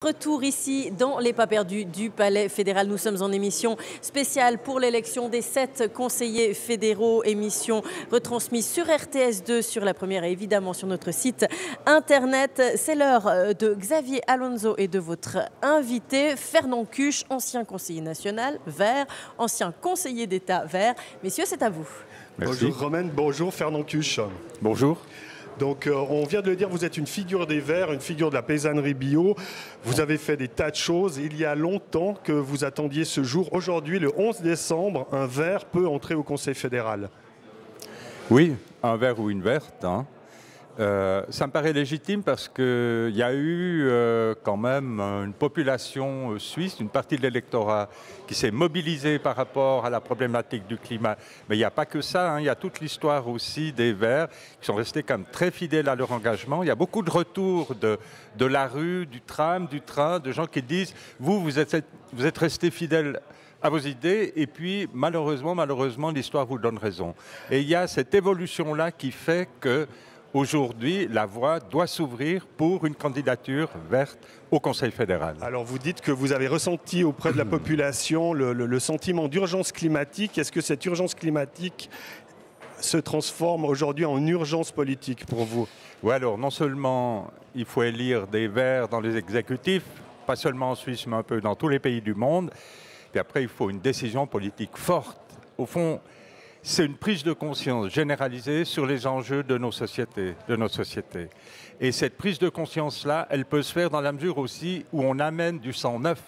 Retour ici dans les pas perdus du Palais fédéral. Nous sommes en émission spéciale pour l'élection des 7 conseillers fédéraux. Émission retransmise sur RTS2, sur la première et évidemment sur notre site internet. C'est l'heure de Xavier Alonso et de votre invité, Fernand Cuche, ancien conseiller national vert, ancien conseiller d'État vert. Messieurs, c'est à vous. Merci. Bonjour Romaine, bonjour Fernand Cuche. Bonjour. Donc on vient de le dire, vous êtes une figure des Verts, une figure de la paysannerie bio. Vous avez fait des tas de choses. Il y a longtemps que vous attendiez ce jour. Aujourd'hui, le 11 décembre, un Vert peut entrer au Conseil fédéral. Oui, un vert ou une verte. Ça me paraît légitime parce qu'il y a eu quand même une population suisse, une partie de l'électorat qui s'est mobilisée par rapport à la problématique du climat. Mais il n'y a pas que ça, il y a toute l'histoire aussi des Verts qui sont restés quand même très fidèles à leur engagement. Il y a beaucoup de retours de la rue, du tram, du train, de gens qui disent « vous êtes restés fidèles à vos idées, et puis malheureusement, l'histoire vous donne raison. » Et il y a cette évolution-là qui fait que aujourd'hui, la voie doit s'ouvrir pour une candidature verte au Conseil fédéral. Alors vous dites que vous avez ressenti auprès de la population le sentiment d'urgence climatique. Est-ce que cette urgence climatique se transforme aujourd'hui en urgence politique pour vous? Oui, alors non seulement il faut élire des Verts dans les exécutifs, pas seulement en Suisse, mais un peu dans tous les pays du monde, puis après il faut une décision politique forte. Au fond, c'est une prise de conscience généralisée sur les enjeux de nos sociétés, Et cette prise de conscience-là, elle peut se faire dans la mesure aussi où on amène du sang neuf,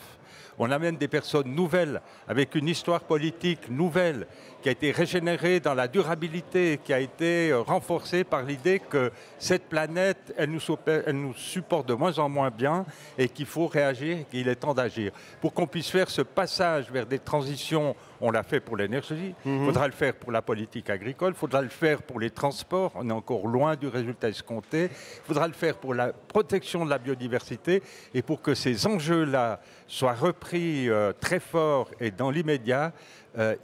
on amène des personnes nouvelles, avec une histoire politique nouvelle, qui a été régénérée dans la durabilité, qui a été renforcée par l'idée que cette planète, elle nous supporte de moins en moins bien et qu'il faut réagir, qu'il est temps d'agir. Pour qu'on puisse faire ce passage vers des transitions, on l'a fait pour l'énergie, il faudra le faire pour la politique agricole, il faudra le faire pour les transports, on est encore loin du résultat escompté, il faudra le faire pour la protection de la biodiversité et pour que ces enjeux-là soient repris très fort et dans l'immédiat,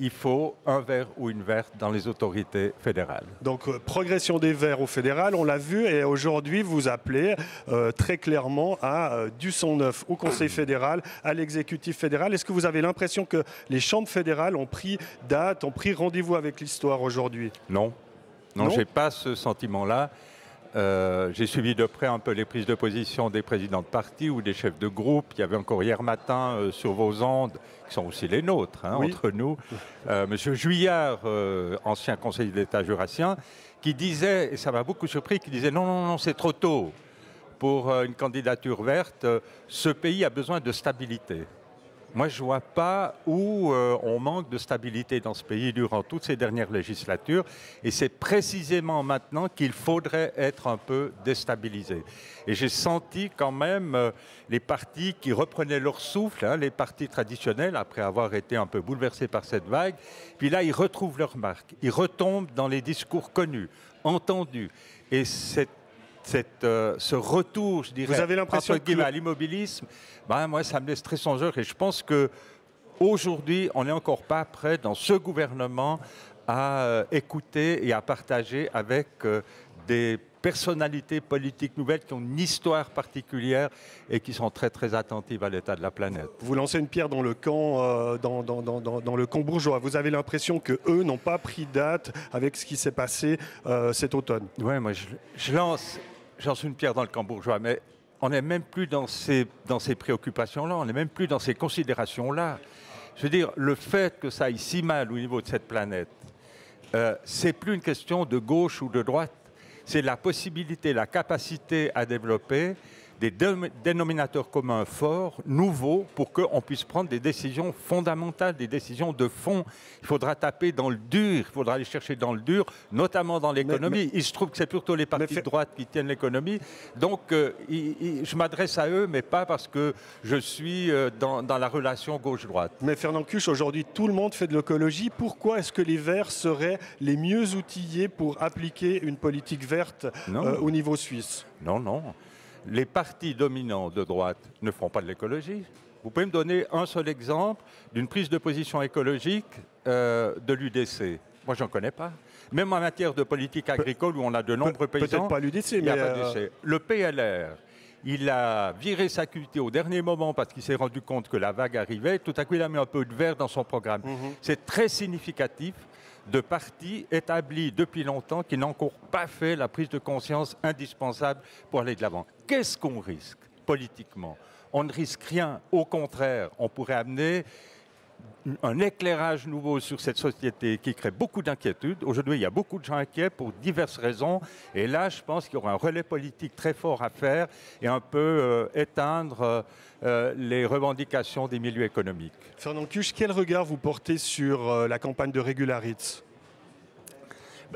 il faut un vert ou une verte dans les autorités fédérales. Donc progression des Verts au fédéral, on l'a vu, et aujourd'hui vous appelez très clairement à du sang neuf au Conseil fédéral, à l'exécutif fédéral. Est-ce que vous avez l'impression que les chambres fédérales ont pris date, ont pris rendez-vous avec l'histoire aujourd'hui? Non, je n'ai pas ce sentiment-là. J'ai suivi de près un peu les prises de position des présidents de parti ou des chefs de groupe. Il y avait encore hier matin sur vos ondes, qui sont aussi les nôtres, oui, entre nous, Monsieur Juillard, ancien conseiller d'État jurassien, qui disait, et ça m'a beaucoup surpris, qui disait non, c'est trop tôt pour une candidature verte. Ce pays a besoin de stabilité. Moi, je ne vois pas où on manque de stabilité dans ce pays durant toutes ces dernières législatures. Et c'est précisément maintenant qu'il faudrait être un peu déstabilisé. Et j'ai senti quand même les partis qui reprenaient leur souffle, les partis traditionnels, après avoir été un peu bouleversés par cette vague. Puis là, ils retrouvent leur marque. Ils retombent dans les discours connus, entendus. Et ce retour, je dirais, vous avez l'impression à l'immobilisme, moi, ça me laisse très songeur. Et je pense qu'aujourd'hui, on n'est encore pas prêt, dans ce gouvernement, à écouter et à partager avec des personnalités politiques nouvelles qui ont une histoire particulière et qui sont très, très attentives à l'état de la planète. Vous lancez une pierre dans le camp, dans le camp bourgeois. Vous avez l'impression qu'eux n'ont pas pris date avec ce qui s'est passé cet automne? Oui, moi, je lance une pierre dans le camp bourgeois, mais on n'est même plus dans ces préoccupations-là, on n'est même plus dans ces considérations-là. Je veux dire, le fait que ça aille si mal au niveau de cette planète, c'est plus une question de gauche ou de droite, c'est la possibilité, la capacité à développer des dénominateurs communs forts, nouveaux, pour qu'on puisse prendre des décisions fondamentales, des décisions de fond. Il faudra taper dans le dur, il faudra aller chercher dans le dur, notamment dans l'économie. Il se trouve que c'est plutôt les partis de droite qui tiennent l'économie. Donc, je m'adresse à eux, mais pas parce que je suis dans la relation gauche-droite. Mais Fernand Cuche, aujourd'hui, tout le monde fait de l'écologie. Pourquoi est-ce que les Verts seraient les mieux outillés pour appliquer une politique verte au niveau suisse? Non. Les partis dominants de droite ne font pas de l'écologie. Vous pouvez me donner un seul exemple d'une prise de position écologique de l'UDC? Moi, je n'en connais pas. Même en matière de politique agricole où on a de nombreux paysans, peut-être pas l'UDC, mais le PLR, il a viré sa QT au dernier moment parce qu'il s'est rendu compte que la vague arrivait. Tout à coup, il a mis un peu de vert dans son programme. C'est très significatif de partis établis depuis longtemps qui n'ont encore pas fait la prise de conscience indispensable pour aller de l'avant. Qu'est-ce qu'on risque politiquement? On ne risque rien. Au contraire, on pourrait amener un éclairage nouveau sur cette société qui crée beaucoup d'inquiétudes. Aujourd'hui, il y a beaucoup de gens inquiets pour diverses raisons. Et là, je pense qu'il y aura un relais politique très fort à faire et un peu éteindre les revendications des milieux économiques. Fernand Cuche, quel regard vous portez sur la campagne de Régularitz?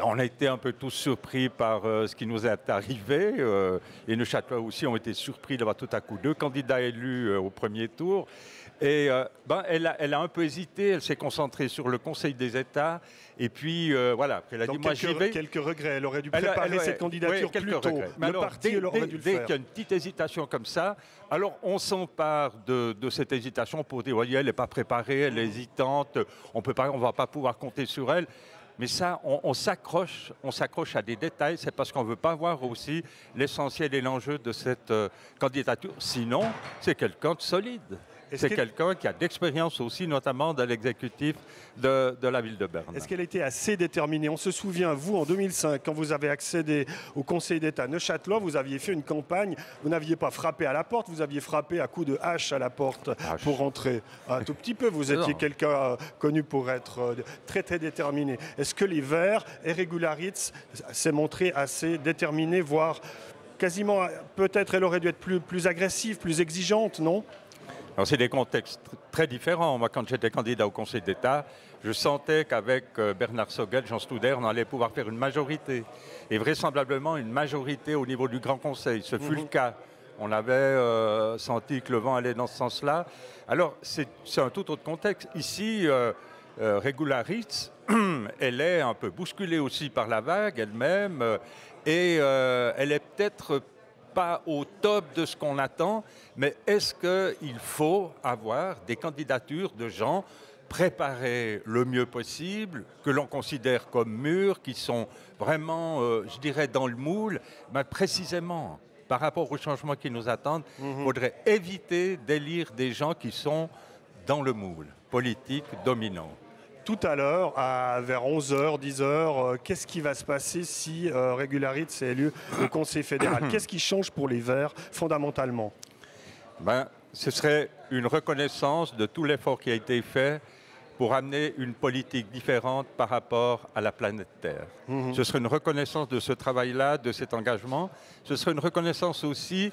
On a été un peu tous surpris par ce qui nous est arrivé. Les Neuchâtelois aussi ont été surpris d'avoir tout à coup 2 candidats élus au premier tour. Et elle a un peu hésité, elle s'est concentrée sur le Conseil des États. Et puis, voilà, après elle a dit, moi j'y vais. Quelques regrets, elle aurait dû préparer cette candidature plus tôt. Le parti aurait dû le faire. Dès qu'il y a une petite hésitation comme ça, alors on s'empare de cette hésitation pour dire, voyez, elle n'est pas préparée, elle est hésitante, on ne va pas pouvoir compter sur elle. Mais ça, on s'accroche à des détails, c'est parce qu'on ne veut pas voir aussi l'essentiel et l'enjeu de cette candidature. Sinon, c'est quelqu'un de solide. C'est quelqu'un qui a d'expérience aussi, notamment dans l'exécutif de la ville de Berne. Est-ce qu'elle était assez déterminée? On se souvient, vous, en 2005, quand vous avez accédé au Conseil d'État neuchâtelois, vous aviez fait une campagne, vous n'aviez pas frappé à la porte, vous aviez frappé à coups de hache à la porte pour rentrer. Un tout petit peu, vous étiez quelqu'un connu pour être très très déterminé. Est-ce que les Verts et Régularitz s'est montré assez déterminés, voire quasiment, peut-être elle aurait dû être plus agressive, plus exigeante, non? Alors, c'est des contextes très différents. Moi, quand j'étais candidat au Conseil d'État, je sentais qu'avec Bernard Sogel, Jean Stouder, on allait pouvoir faire une majorité. Et vraisemblablement une majorité au niveau du Grand Conseil. Ce fut le cas. On avait senti que le vent allait dans ce sens-là. Alors, c'est un tout autre contexte. Ici, Régularitz, elle est un peu bousculée aussi par la vague elle-même. Et elle est peut-être pas au top de ce qu'on attend, mais est-ce qu'il faut avoir des candidatures de gens préparés le mieux possible, que l'on considère comme mûrs, qui sont vraiment, je dirais, dans le moule? Précisément, par rapport aux changements qui nous attendent, il faudrait éviter d'élire des gens qui sont dans le moule politique dominant. Tout à l'heure, vers 11h, 10h, qu'est-ce qui va se passer si Régularitz est élu au Conseil fédéral? Qu'est-ce qui change pour les Verts fondamentalement? Ce serait une reconnaissance de tout l'effort qui a été fait pour amener une politique différente par rapport à la planète Terre. Ce serait une reconnaissance de ce travail-là, de cet engagement. Ce serait une reconnaissance aussi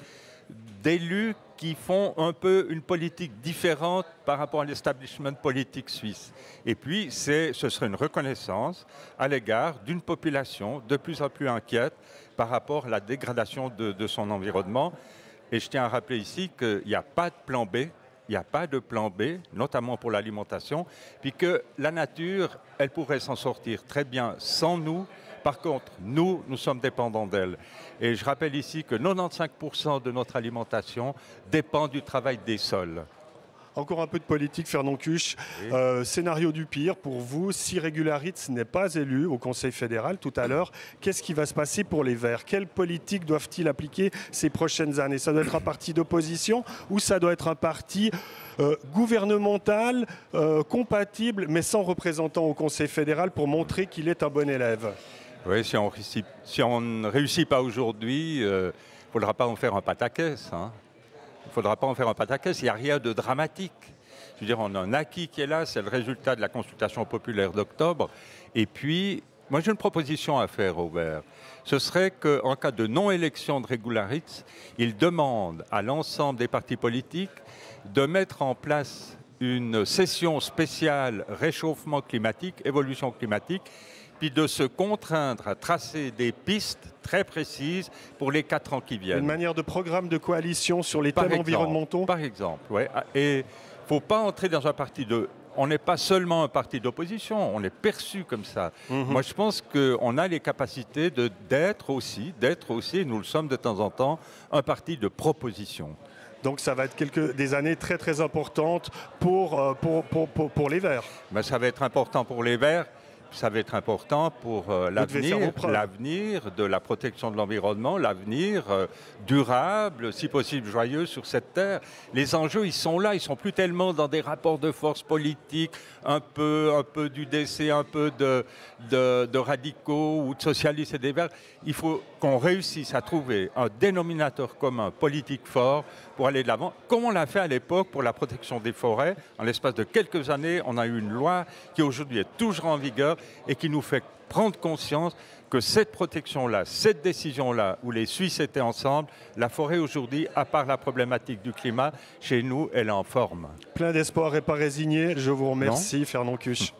d'élus qui font un peu une politique différente par rapport à l'establishment politique suisse. Et puis, ce serait une reconnaissance à l'égard d'une population de plus en plus inquiète par rapport à la dégradation de son environnement. Et je tiens à rappeler ici qu'il n'y a pas de plan B. Il n'y a pas de plan B, notamment pour l'alimentation, puis que la nature, elle pourrait s'en sortir très bien sans nous. Par contre, nous sommes dépendants d'elle. Et je rappelle ici que 95% de notre alimentation dépend du travail des sols. Encore un peu de politique, Fernand Cuche. Oui. Scénario du pire pour vous, si Régularitz n'est pas élu au Conseil fédéral tout à l'heure, qu'est-ce qui va se passer pour les Verts? Quelle politique doivent-ils appliquer ces prochaines années? Ça doit être un parti d'opposition ou ça doit être un parti gouvernemental, compatible, mais sans représentant au Conseil fédéral pour montrer qu'il est un bon élève? Oui, si on ne réussit pas aujourd'hui, il ne faudra pas en faire un pataquès. Il ne faudra pas en faire un pataquès, il n'y a rien de dramatique. Je veux dire, on a un acquis qui est là, c'est le résultat de la consultation populaire d'octobre. Et puis, moi j'ai une proposition à faire aux Verts. Ce serait qu'en cas de non-élection de Régularitz, ils demandent à l'ensemble des partis politiques de mettre en place une session spéciale réchauffement climatique, évolution climatique, puis de se contraindre à tracer des pistes très précises pour les 4 ans qui viennent. Une manière de programme de coalition sur les thèmes environnementaux? Par exemple, oui. Et il ne faut pas entrer dans un parti de... On n'est pas seulement un parti d'opposition, on est perçu comme ça. Moi, je pense qu'on a les capacités d'être aussi, nous le sommes de temps en temps, un parti de proposition. Donc ça va être des années très très importantes pour les Verts. Ça va être important pour les Verts. ça va être important pour devez faire vos preuves. l'avenir de la protection de l'environnement, l'avenir durable, si possible joyeux sur cette terre. Les enjeux, ils sont là, ils sont plus tellement dans des rapports de force politiques, un peu du DC, un peu de radicaux ou de socialistes et des verts. Il faut qu'on réussisse à trouver un dénominateur commun politique fort pour aller de l'avant, comme on l'a fait à l'époque pour la protection des forêts. En l'espace de quelques années, on a eu une loi qui aujourd'hui est toujours en vigueur et qui nous fait prendre conscience que cette protection-là, cette décision-là, où les Suisses étaient ensemble, la forêt aujourd'hui, à part la problématique du climat, chez nous, elle est en forme. Plein d'espoir et pas résigné. Je vous remercie, Fernand Cuche.